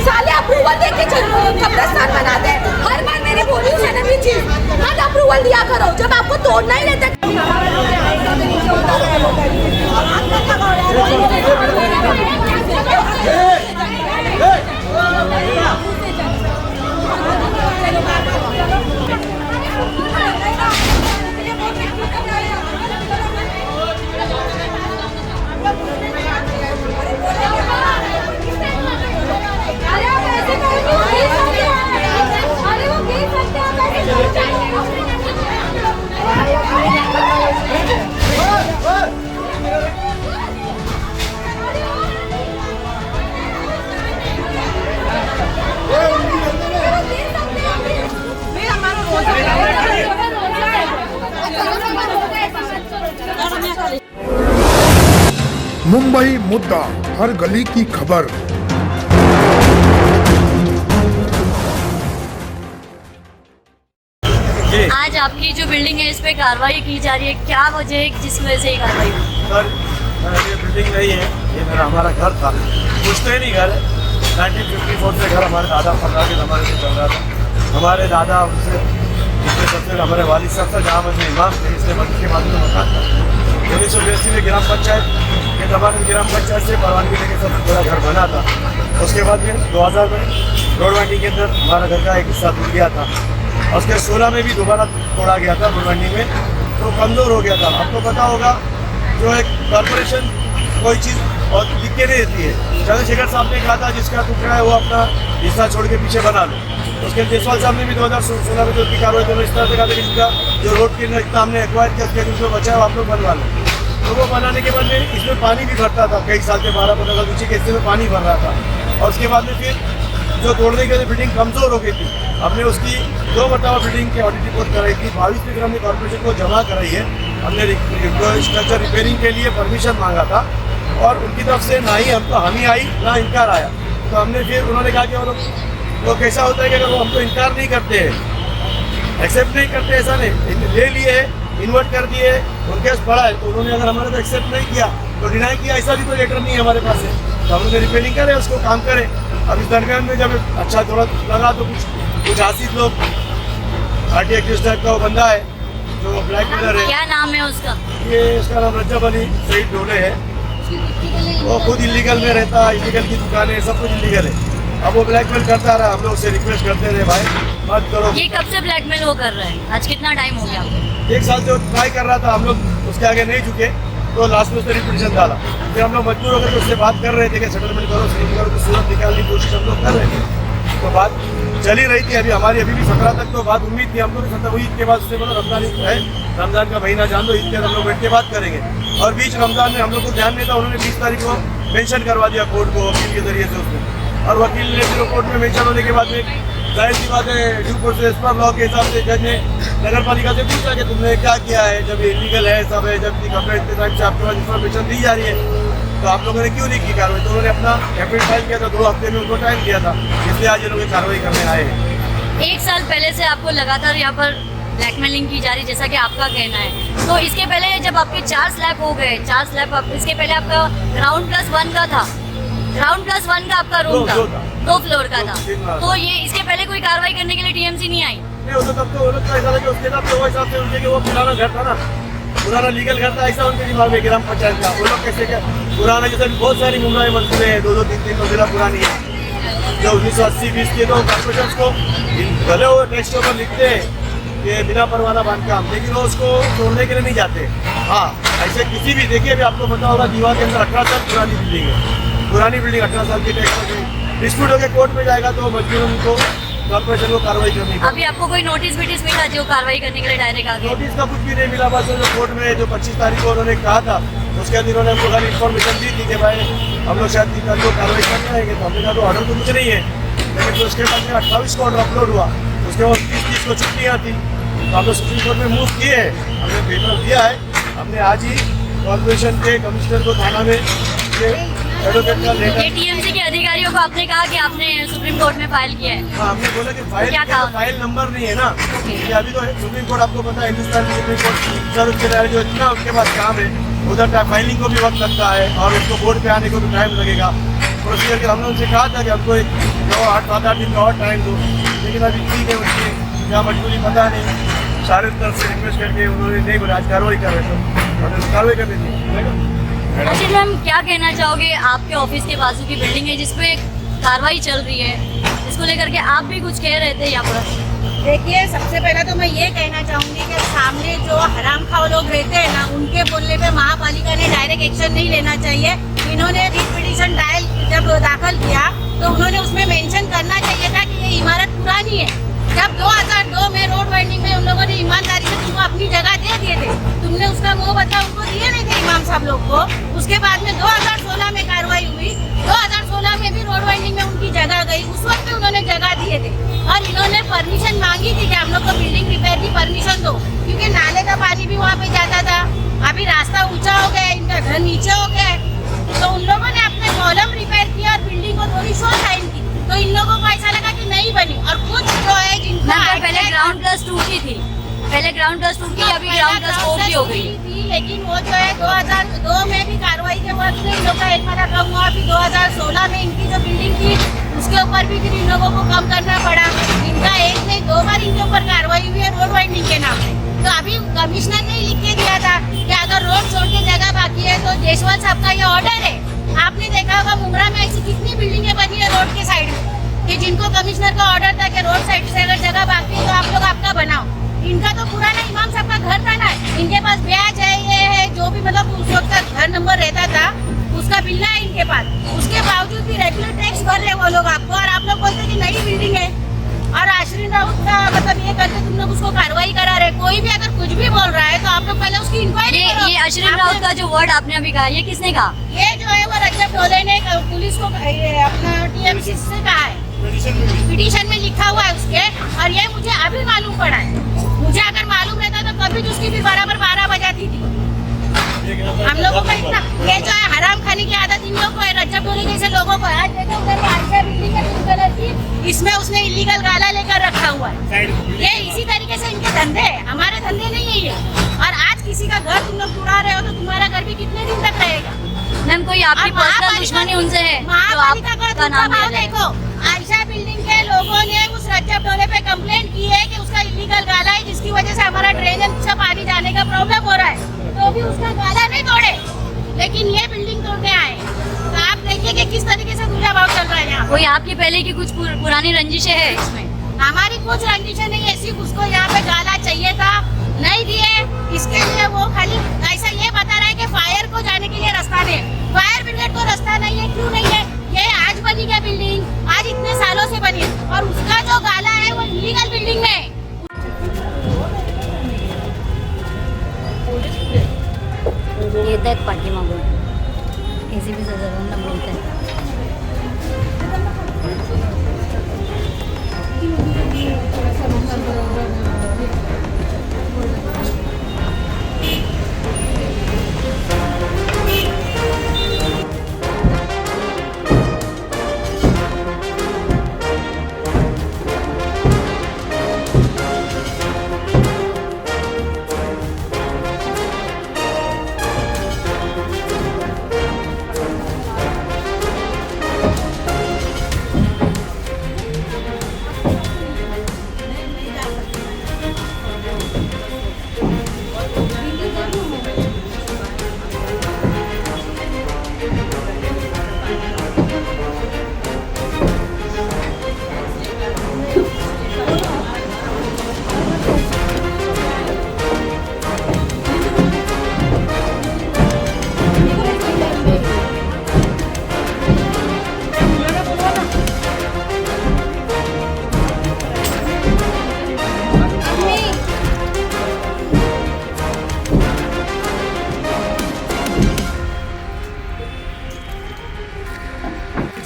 साले अप्रूवल दे के कब्रिस्तान बना दे। हर बार मैंने बोली है ना भी चीज, मत अप्रूवल दिया करो जब आपको तोड़ना ही रहता। मुंबई मुद्दा, हर गली की खबर। आज आपकी जो बिल्डिंग है इस पे कार्रवाई की जा रही है, क्या वजह है जिस वजह से ये कार्रवाई हुई? सर, ये बिल्डिंग नहीं है, ये मेरा हमारा घर था। पूछते नहीं घर 1954 से घर हमारे दादा फरदा के ज़माने से चल रहा था। हमारे दादा उनसे सबसे हमारे वालिद साहब था, जहाँ में इमाम थे, इसलिए मस्जिद के बाद में मकान था। 1982 में ग्राम पंचायत के ज़माने में ग्राम पंचायत से परवानगी लेके सब पूरा घर बना था। उसके बाद फिर 2000 में रोडवांडी के अंदर हमारा घर का एक हिस्सा टूट गया था। और उसके 16 में भी दोबारा तोड़ा गया था रोडवांडी में, तो कमज़ोर हो गया था। आपको पता होगा जो एक कॉर्पोरेशन कोई चीज़ और लिख के नहीं देती है। चंद्रशेखर साहब ने कहा था जिसका टुकड़ा है वो अपना हिस्सा छोड़ के पीछे बना लो। उसके जयसवाल साहब ने भी 2016 में जो की कार्रवाई तो इस तरह से कहा था कि जिसका जो रोड के इतना हमने एक्वायर किया उसके जो बचा है आप लोग बनवा लो। तो वो बनाने के बाद में इसमें पानी भी भरता था, कई साल के 12-15 साल पीछे के हिस्से में पानी भर रहा था। और उसके बाद में फिर जो तोड़ने के लिए बिल्डिंग कमज़ोर हो गई थी, हमने उसकी 2 मरतबा बिल्डिंग की ऑडिट रिपोर्ट कराई थी। 22 फीट हमने कॉर्पोरेशन को जमा कराई है। हमने स्ट्रक्चर रिपेयरिंग के लिए परमिशन मांगा था और उनकी तरफ से ना ही हमको हामी आई ना इनकार आया। तो हमने फिर उन्होंने कहा कि वो कैसा होता है कि अगर वो हमको इनकार नहीं करते हैं, एक्सेप्ट नहीं करते, ऐसा नहीं ले लिए इन्वर्ट कर दिए, उनके पास पड़ा है, तो उन्होंने अगर हमारे को एक्सेप्ट नहीं किया तो डिनाई किया, ऐसा भी कोई लेटर नहीं है हमारे पास है। तो हमने रिपेयरिंग करे, उसको काम करें। अब इस दरमियान में जब अच्छा थोड़ा लगा तो कुछ आसिफ लोग आरटी एक्टिविस्ट टाइप का वो बंदा है जो ब्लैक मेलर है। क्या नाम है उसका? ये उसका नाम रज्जब अली सईद डोले है। वो खुद इलीगल में रहता है, इलीगल की दुकानें, सब कुछ इलीगल है। अब वो ब्लैकमेल करता रहा, हम लोग उससे रिक्वेस्ट करते रहे भाई मत करो। ये कब से ब्लैकमेल वो कर रहा है? आज कितना टाइम हो गया? 1 साल से ट्राई कर रहा था, हम लोग उसके आगे नहीं झुके, तो लास्ट में उसने रिपिटिशन डाला। फिर हम लोग मजबूर होकर उससे बात कर रहे थे कि सेटलमेंट करो, सेटलमेंट करो, तो सूरत निकालने की कोशिश हम लोग कर रहे थे। तो बात चल ही रही थी। अभी हमारी अभी भी 17 तक तो बात उम्मीद थी हम लोग, 17 ईद के बाद उससे बोला रमजान है, रमजान का महीना जान दो, ईद के हम लोग बैठ के बात करेंगे। और बीच रमजान में हम लोग को ध्यान नहीं था, उन्होंने 20 तारीख को मेंशन करवा दिया कोर्ट को वकील के जरिए से उसने। और वकील ने फिर कोर्ट में मेंशन होने के बाद में जाहिर सी बात है ड्यू प्रोसेस पर लॉ के हिसाब से जज ने नगर पालिका से पूछा कि तुमने क्या किया है, जब ये इलीगल है सब है, जब खबरें इतने टाइम से आपके पास इन्फॉर्मेशन दी जा रही है, तो आप लोगों ने क्यों नहीं की कार्रवाई? तो उन्होंने अपना एफआईआर फाइल किया था, 2 हफ्ते में उनको टाइम दिया था, इसलिए आज ये लोग कार्रवाई करने आए हैं। 1 साल पहले से आपको लगातार यहाँ पर ब्लैकमेलिंग की जा रही, जैसा कि आपका कहना है। तो इसके पहले जब आपके 4 स्लैब हो गए, 4 स्लैब, इसके पहले आपका ग्राउंड +1 का था, ग्राउंड +1 का आपका रूम था, 2 फ्लोर का था। तो ये इसके पहले कोई कार्रवाई करने के लिए टीएमसी नहीं आई? नहीं, वो तब तो ऐसा था कि उसके साथ वो हिसाब से उनके कि वो पुराना घर था ना, पुराना लीगल घर था, ऐसा उनके दिमाग में ग्राम पंचायत का। वो लोग कैसे क्या पुराना, जैसे बहुत सारी मुमराएं मंजिलें हैं, 2-2, 3-3 मंजिला पुरानी है, जो 1980-20 के तो कॉर्पोरेशन को भले वो टेक्स्ट पर लिखते हैं कि बिना परवाना बांधकाम, लेकिन वो उसको तोड़ने के लिए नहीं जाते। हाँ, ऐसे किसी भी देखिए, अभी आपको पता होगा दीवार के अंदर 18 साल पुरानी बिल्डिंग है, पुरानी बिल्डिंग 18 साल की टैक्स डिस्प्यूट होकर कोर्ट में जाएगा तो मजबूर उनको कॉर्पोरेशन को कार्रवाई करनी। अभी आपको कोई नोटिस मिला जो कार्रवाई करने के लिए डायरेक्ट आ गया? नोटिस का कुछ भी नहीं मिला, बस जो कोर्ट में जो 25 तारीख को उन्होंने कहा था उसके बाद इन्होंने हमको खाली इन्फॉर्मेशन दी थी कि भाई हम लोग शायद 3 तारीख को कार्रवाई कर जाएंगे। तो हमने कहा तो ऑर्डर तो कुछ नहीं है, लेकिन तो उसके बाद 28 को ऑर्डर अपलोड हुआ, उसके बाद 30 को छुट्टियाँ थी, तो हम लोग सुप्रीम कोर्ट में मूव किए, हमने पेपर दिया है। हमने आज ही कॉर्पोरेशन के कमिश्नर को थाना में एडवोकेट का लेटर, टीएमसी के अधिकारियों को आपने कहा कि आपने सुप्रीम कोर्ट में फाइल किया है? हाँ, हमने बोला कि फाइल नंबर नहीं है ना, कि अभी तो सुप्रीम कोर्ट आपको पता है हिंदुस्तान की सुप्रीम कोर्ट सर उसके जो इतना उसके पास काम है, उधर फाइलिंग को भी वक्त लगता है और उसको बोर्ड पे आने को भी टाइम लगेगा। प्रोसीजर के हमने उनसे कहा था कि हमको 8-7 दिन का और टाइम दो, लेकिन अभी ठीक है, उनकी क्या मजबूरी पता नहीं, सारे तरफ से रिक्वेस्ट करके उन्होंने नहीं बोला, आज कार्रवाई कर रहे थे और कार्रवाई करनी थी। अच्छा मैम, क्या कहना चाहोगे? आपके ऑफिस के बाजू की बिल्डिंग है जिसपे कार्रवाई चल रही है, इसको लेकर के आप भी कुछ कह रहे थे यहाँ पर। देखिए, सबसे पहले तो मैं ये कहना चाहूँगी कि सामने जो हरामखोर लोग रहते हैं ना, उनके बोलने पे महापालिका ने डायरेक्ट एक्शन नहीं लेना चाहिए। इन्होंने रिट पिटीशन जब दाखिल किया तो उन्होंने उसमें मेंशन करना चाहिए था कि ये इमारत पुरानी है। जब 2002 में रोड वाइंडिंग में उन लोगों ने ईमानदारी से तुमको अपनी जगह दे दिए थे, तुमने उसका मुँह बता उनको दिए नहीं थे इमाम साहब लोग को। उसके बाद में 2016 में कार्रवाई हुई, 2016 में भी रोड वाइंडिंग में उनकी जगह गई, उस वक्त भी उन्होंने जगह दिए थे और इन्होंने परमिशन मांगी थी कि हम लोग को बिल्डिंग रिपेयर की परमिशन दो, क्योंकि नाले का पानी भी वहाँ पे जाता था। अभी रास्ता ऊंचा हो गया, इनका घर नीचे हो गया, तो उन लोगों ने अपने कॉलम रिपेयर किया और बिल्डिंग को थोड़ी शो साइन की, तो इन लोगों को ऐसा लगा कि नहीं बनी। और कुछ जो है जिनका पहले ग्राउंड प्लस 2 की थी, पहले ग्राउंड प्लस 2 की, अभी ग्राउंड प्लस 4 की हो गई थी, लेकिन वो जो है 2002 में भी कार्रवाई के वक्त में इन लोग का एक मारा कम हुआ। फिर 2016 में इनकी जो बिल्डिंग थी उसके ऊपर भी फिर इन लोगों को कम करना पड़ा। इनका एक नहीं 2 बार इनके ऊपर कार्रवाई हुई है रोड वाइंडिंग के नाम पे। तो अभी कमिश्नर ने लिख के दिया था कि अगर रोड छोड़ के जगह बाकी है तो जयसवाल साहब का ये ऑर्डर है। आपने देखा होगा मुंब्रा में ऐसी कितनी बिल्डिंगें बनी है रोड के साइड में, कि जिनको कमिश्नर का ऑर्डर था कि रोड साइड से अगर जगह बाकी है तो आप लोग आपका बनाओ। इनका तो पुराना इमाम साहब का घर था ना, इनके पास ब्याज है, ये है, जो भी मतलब उस वक्त का घर नंबर रहता था उसका बिल्ला है इनके पास। उसके बावजूद भी रेगुलर टैक्स भर रहे वो लोग आपको, और आप लोग बोलते कि नई बिल्डिंग है। और आश्रीन राउत का मतलब ये करके तुम लोग उसको कार्रवाई करा रहे। कोई भी अगर कुछ भी बोल रहा है तो आप लोग पहले उसकी इंक्वायरी करो। ये आश्रीन राउत का जो वर्ड आपने अभी कहा, ये किसने कहा? ये जो है वो रजब ढोले ने पुलिस को अपना TMC से कहा है, पिटीशन में लिखा हुआ है उसके, और ये मुझे अभी मालूम पड़ा है। मुझे अगर मालूम रहता तो कभी तो उसकी भी बराबर 12 बजाती थी। हम लोगों को इतना ये जो है हराम खाने की आदत इन लोगों को है, रजब ढोले जैसे लोगों को। आज देखो उधर आयशा बिल्डिंग है पिंक कलर की, इसमें उसने इलीगल गाला लेकर रखा हुआ है। ये इसी तरीके से इनके धंधे हैं, हमारे धंधे नहीं है ये। और आज किसी का घर तुम लोग उड़ा रहे हो तो तुम्हारा घर भी कितने दिन तक रहेगा? मैम, कोई आपकी पर्सनल दुश्मनी उनसे है? महापालिका का नाम भाव देखो, आयशा बिल्डिंग के लोगों ने उस रजब ढोले पे कंप्लेंट की है कि उसका इलीगल गाला है, जिसकी वजह से हमारा ड्रेनेज से पानी जाने का प्रॉब्लम हो रहा है। तो भी उसका गाला नहीं तोड़े, लेकिन ये बिल्डिंग तोड़ने आए। तो आप देखिए कि किस तरीके से दूल्हा भाव चल रहा है यहाँ। कोई आपकी पहले की कुछ पुरानी रंजिशें है इसमें? हमारी कुछ रंजिशें नहीं है, सिर्फ उसको यहाँ पे गाला चाहिए था, नहीं दिए। इसके लिए वो खाली ऐसा ये बता रहा है कि फायर को जाने के लिए रास्ता नहीं है। फायर ब्रिगेड को रास्ता नहीं है, क्यों नहीं है? ये आज बनी क्या बिल्डिंग, आज इतने सालों से बनी है, और उसका जो गाला है वो इलीगल बिल्डिंग में है। येतात पाठीमागून ACP सदस्यांना बोलतात.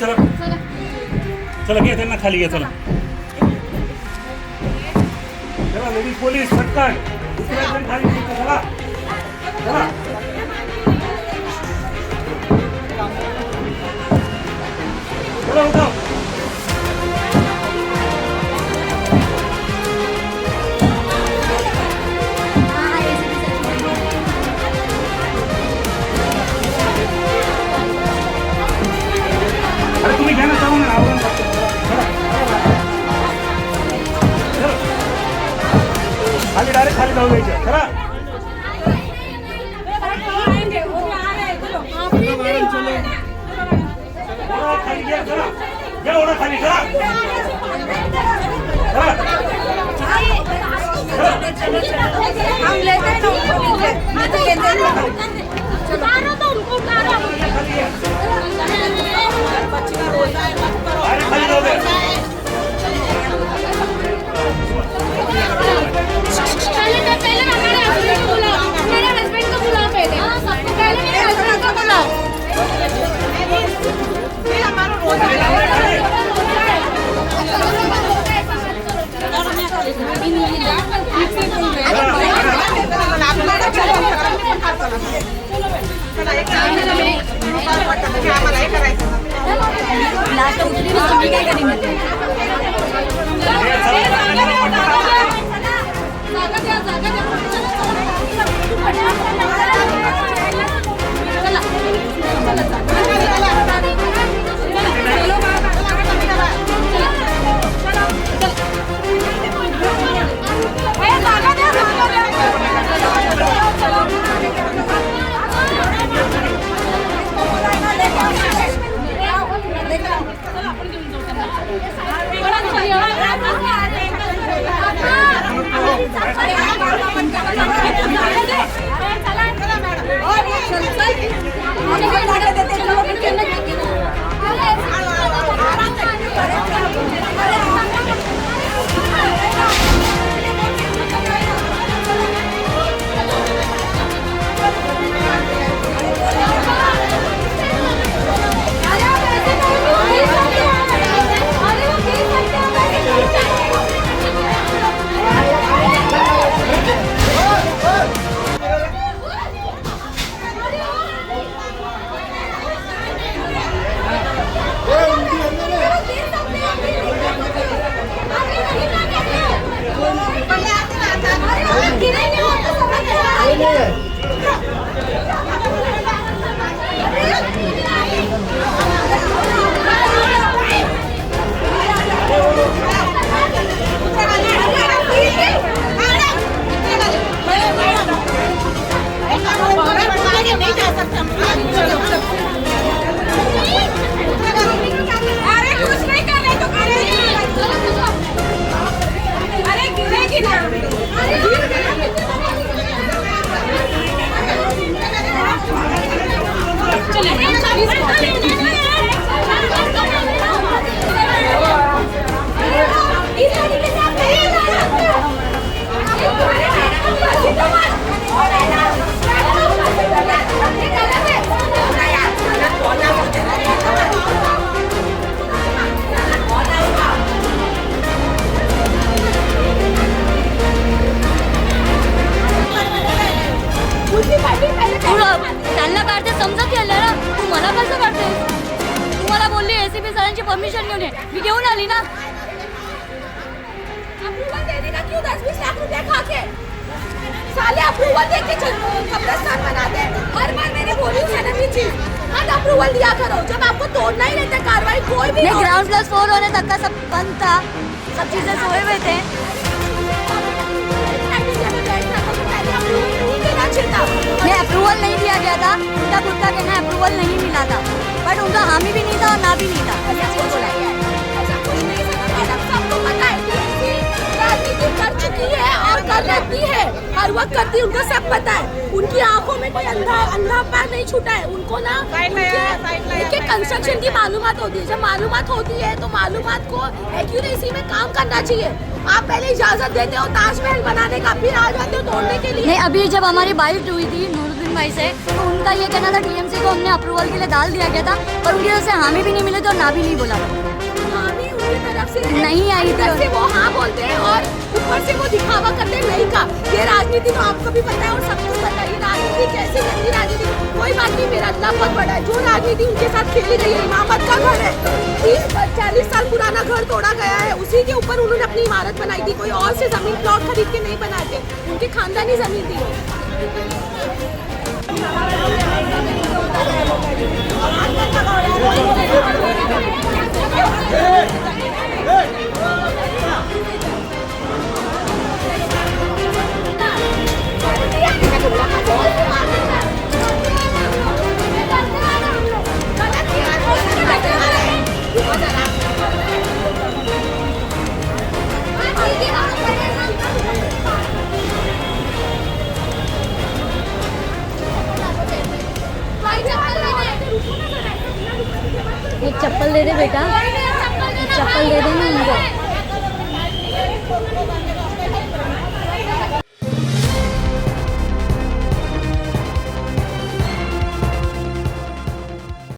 चला चला घ्या त्यांना खाली घ्या. चला चला लेडीज पोलीस पटकन दुसऱ्या खाली घ्या. चला चला चला उठाव. जाऊ द्यायचं. चला ओढा खाली घ्या. चला घ्या ओढा खाली. चला हम लेते हैं मैं तो लेते हैं मारो तो उनको मारो अरे खाली जाऊ दे. पहले हमारे हस्बैंड को बुलाओ, मेरे हस्बैंड को बुलाओ पहले मेरे हस्बैंड को बुलाओ. लास्ट उतरी ना तुम्ही काय करेंगे त्यांना काढते समजत यायला ना, तू मला कसं काढते? तुम्हाला बोलली एसीपी सरांची परमिशन घेऊन ये, मी घेऊन आली ना. अप्रूवल देने का क्यों 10-20 लाख रुपया खा के साले अप्रूवल दे के कब्रिस्तान बनाते हैं. हर बार मैंने बोली है ना ये चीज मत अप्रूवल दिया करो. जब आपको तोड़ना ही रहता है कार्रवाई कोई भी नहीं, ग्राउंड प्लस 4 होने तक का सब बंद था, सब चीजें सोए हुए थे. नहीं, अप्रूवल नहीं दिया गया था. उनका खुद का कहना है अप्रूवल नहीं मिला था, बट उनका हामी भी नहीं था और ना भी नहीं था. सबको पता है कि राजनीति कर चुकी है और कर रहती है, हर वक्त करती है, उनको सब पता है. उनकी आंखों में कोई अंधा पैर नहीं छूटा है. उनको ना उनके कंस्ट्रक्शन की मालूमात होती है. जब मालूमात होती है तो मालूमात को एक्यूरेसी में काम करना चाहिए. आप पहले इजाजत देते हो ताजमहल बनाने का, फिर आ जाते हो तोड़ने के लिए. नहीं, अभी जब हमारी बाइट हुई थी नूरुद्दीन भाई से, तो उनका ये कहना था टीएमसी को हमने अप्रूवल के लिए डाल दिया गया था, पर उनकी तरफ से हामी भी नहीं मिले थे और ना भी नहीं बोला. हामी उनकी तरफ से नहीं आई थी. से वो हाँ बोलते हैं और ऊपर से वो दिखावा करते हैं नहीं का. ये राजनीति तो आपको भी पता है और सबको पता है. ये राजनीति कैसी गंदी राजनीति. कोई बात नहीं, मेरा अल्लाह बहुत बड़ा है. जो राजनीति उनके साथ खेली गई है, इमामत का घर है, 30-40 साल पुराना घर तोड़ा गया है, उसी के ऊपर उन्होंने अपनी इमारत बनाई थी. कोई और से जमीन प्लॉट खरीद के नहीं बनाए थे, उनकी खानदानी जमीन थी. बेटा, चप्पल दे देना उनको।